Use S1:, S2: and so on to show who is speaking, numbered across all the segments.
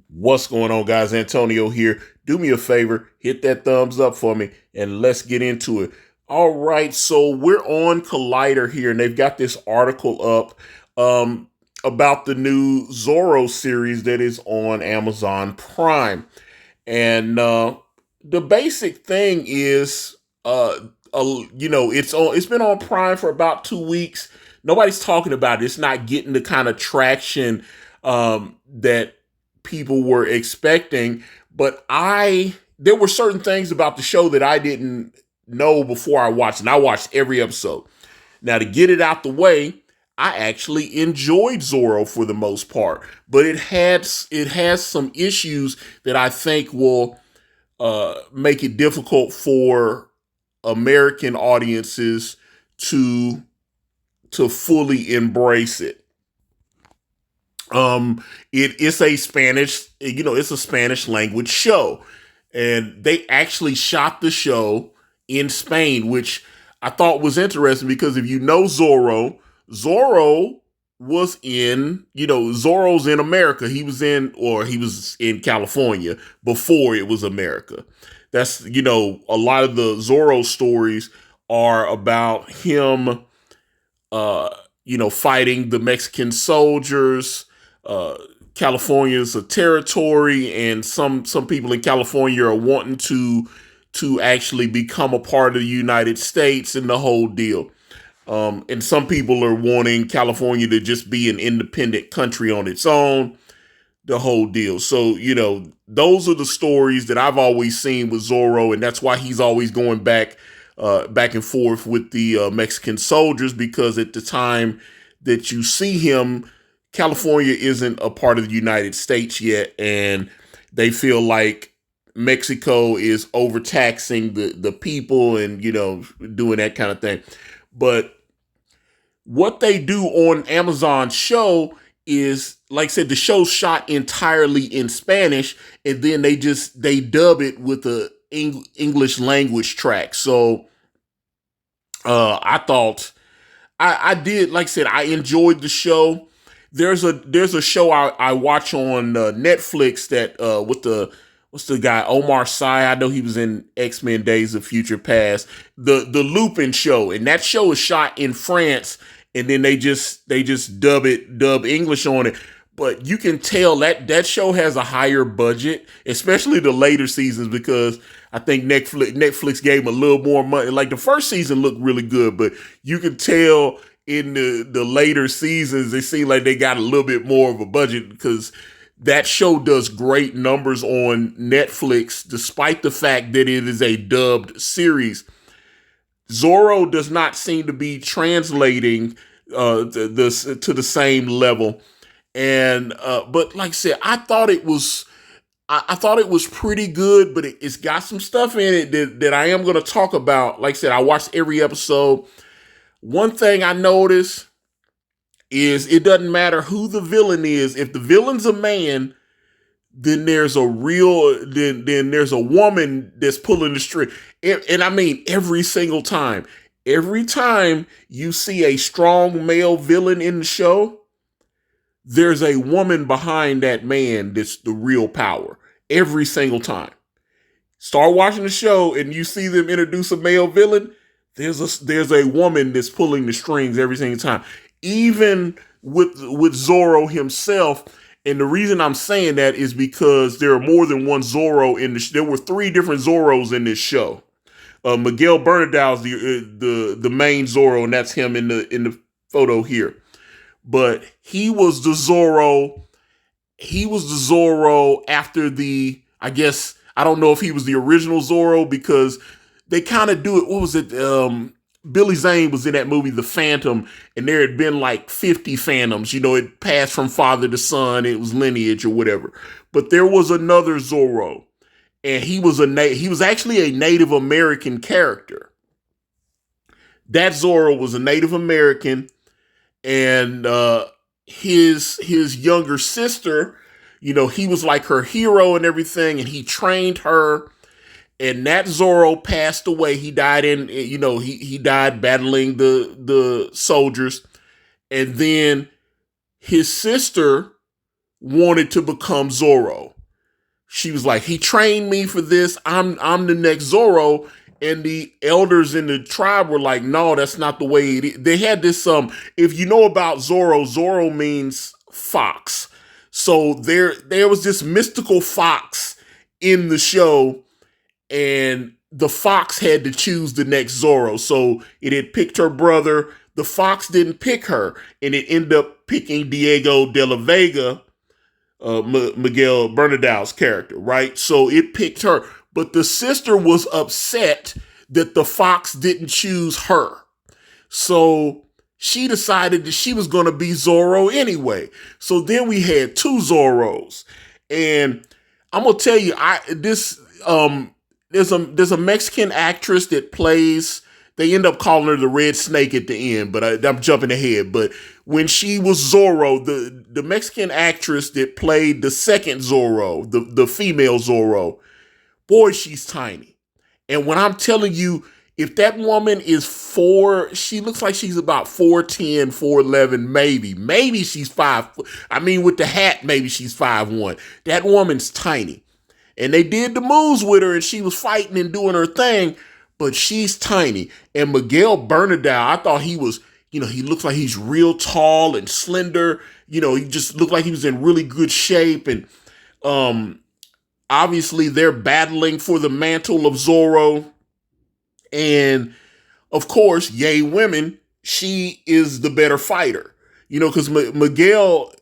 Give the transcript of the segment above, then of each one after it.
S1: What's going on, guys? Antonio here. Do me a favor, hit that thumbs up for me, and let's get into it. All right, so we're on Collider here, and they've got this article up about the new Zorro series that is on Amazon Prime. And the basic thing is, it's been on Prime for about 2 weeks. Nobody's talking about it. It's not getting the kind of traction that people were expecting. But there were certain things about the show that I didn't know before I watched, and I watched every episode. Now, to get it out the way, I actually enjoyed Zorro for the most part, but it has some issues that I think will make it difficult for American audiences to fully embrace it. It's a it's a Spanish language show, and they actually shot the show in Spain, which I thought was interesting because if you know Zorro was Zorro's in America. He was in California before it was America. That's, a lot of the Zorro stories are about him, fighting the Mexican soldiers. California is a territory, and some people in California are wanting to actually become a part of the United States and the whole deal. And some people are wanting California to just be an independent country on its own, the whole deal. So, those are the stories that I've always seen with Zorro, and that's why he's always going back and forth with the Mexican soldiers, because at the time that you see him, California isn't a part of the United States yet, and they feel like Mexico is overtaxing the people and, doing that kind of thing. But what they do on Amazon show is, like I said, the show's shot entirely in Spanish, and then they dub it with a English language track. So I thought I did, like I said, I enjoyed the show. There's a show I watch on Netflix that with what's the guy, Omar Sy. I know he was in X-Men Days of Future Past. The Lupin show, and that show is shot in France, and then they just dub English on it. But you can tell that show has a higher budget, especially the later seasons, because I think Netflix gave them a little more money. Like the first season looked really good, but you can tell in the later seasons, they seem like they got a little bit more of a budget, because that show does great numbers on Netflix, despite the fact that it is a dubbed series. Zorro does not seem to be translating to the same level. And but like I said, I thought it was pretty good, but it's got some stuff in it that I am going to talk about. Like I said, I watched every episode. One thing I noticed is it doesn't matter who the villain is. If the villain's a man, then there's a woman that's pulling the string. And I mean every single time. Every time you see a strong male villain in the show, there's a woman behind that man that's the real power. Every single time. Start watching the show and you see them introduce a male villain, there's a woman that's pulling the strings every single time. Even with Zorro himself. And the reason I'm saying that is because there are more than one Zorro in there were 3 different Zorros in this show. Miguel Bernadette's the main Zorro, and that's him in the photo here. But he was the Zorro. He was the Zorro after I guess, I don't know if he was the original Zorro, because they kind of do it. What was it? Billy Zane was in that movie, The Phantom, and there had been like 50 Phantoms. It passed from father to son. It was lineage or whatever. But there was another Zorro, and he was actually a Native American character. That Zorro was a Native American, and his younger sister, he was like her hero and everything, and he trained her. And that Zorro passed away. He died he died battling the soldiers. And then his sister wanted to become Zorro. she was like, he trained me for this. I'm the next Zorro. And the elders in the tribe were like, no, that's not the way it is. They had this, if you know about Zorro, Zorro means fox. So there was this mystical fox in the show, and the fox had to choose the next Zorro. So it had picked her brother. The fox didn't pick her, and it ended up picking Diego de la Vega, Miguel Bernadette's character, right? So it picked her. But the sister was upset that the fox didn't choose her. So she decided that she was going to be Zorro anyway. So then we had two Zorros. And I'm going to tell you, there's a Mexican actress that plays, they end up calling her the Red Snake at the end, but I'm jumping ahead. But when she was Zorro, the Mexican actress that played the second Zorro, the female Zorro, boy, she's tiny. And when I'm telling you, if that woman is she looks like she's about 4'10", 4'11", maybe. Maybe she's 5. I mean, with the hat, maybe she's 5'1". That woman's tiny. And they did the moves with her, and she was fighting and doing her thing, but she's tiny. And Miguel Bernadette, I thought he was, he looks like he's real tall and slender. He just looked like he was in really good shape. And obviously they're battling for the mantle of Zorro. And of course, yay women, she is the better fighter. Because Miguel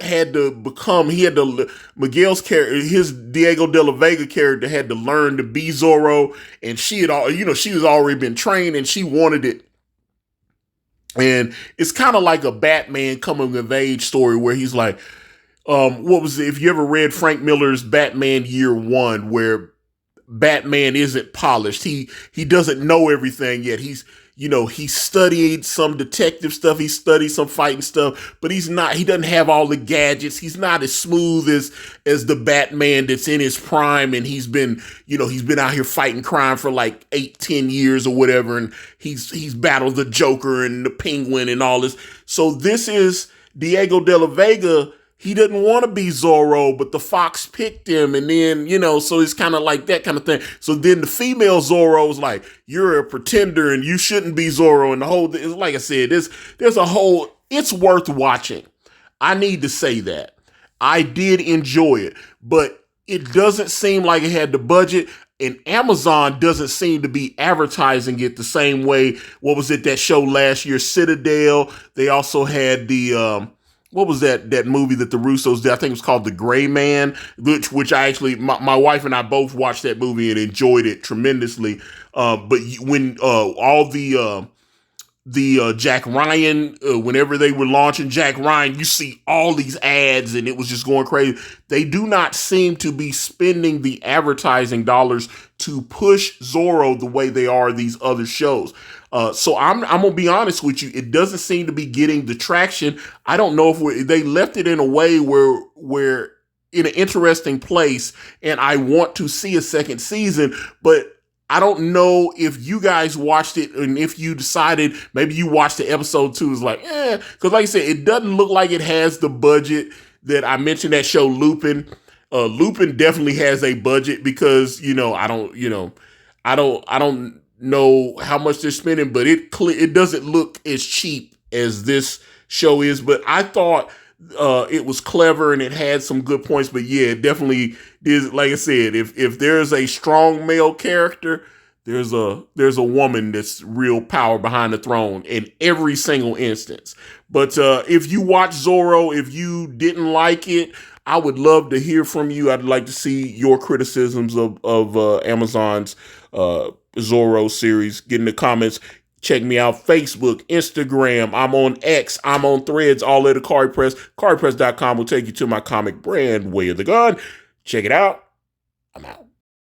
S1: Miguel's character, his Diego de la Vega character had to learn to be Zorro, and she was already been trained and she wanted it. And it's kind of like a Batman coming of age story where he's like, if you ever read Frank Miller's Batman Year One, where Batman isn't polished. He doesn't know everything yet. He studied some detective stuff. He studied some fighting stuff, but he doesn't have all the gadgets. He's not as smooth as the Batman that's in his prime. And he's been out here fighting crime for like 8-10 years or whatever. And he's battled the Joker and the Penguin and all this. So this is Diego de la Vega. He didn't want to be Zorro, but the fox picked him. And then, so it's kind of like that kind of thing. So then the female Zorro is like, you're a pretender and you shouldn't be Zorro. And the whole, like I said, it's worth watching. I need to say that. I did enjoy it, but it doesn't seem like it had the budget. And Amazon doesn't seem to be advertising it the same way. What was it, that show last year, Citadel? They also had the, what was that movie that the Russos did? I think it was called The Gray Man, which I actually, my wife and I both watched that movie and enjoyed it tremendously. But when all the Jack Ryan, whenever they were launching Jack Ryan, you see all these ads and it was just going crazy. They do not seem to be spending the advertising dollars to push Zorro the way they are these other shows. So I'm gonna be honest with you. It doesn't seem to be getting the traction. I don't know if they left it in a way where we're in an interesting place, and I want to see a second season, but I don't know if you guys watched it and if you decided maybe you watched the episode 2 is like, because like I said, it doesn't look like it has the budget that I mentioned that show Lupin. Lupin definitely has a budget because, I don't know how much they're spending, but it doesn't look as cheap as this show is. But I thought it was clever and it had some good points. But yeah, it definitely is. Like I said, if there's a strong male character, there's a woman that's real power behind the throne in every single instance. But if you watch Zorro, if you didn't like it, I would love to hear from you. I'd like to see your criticisms of Amazon's Zorro series. Get in the comments. Check me out. Facebook, Instagram. I'm on X. I'm on Threads. All at Ikari Press. IkariPress.com will take you to my comic brand, Way of the Gun. Check it out. I'm out.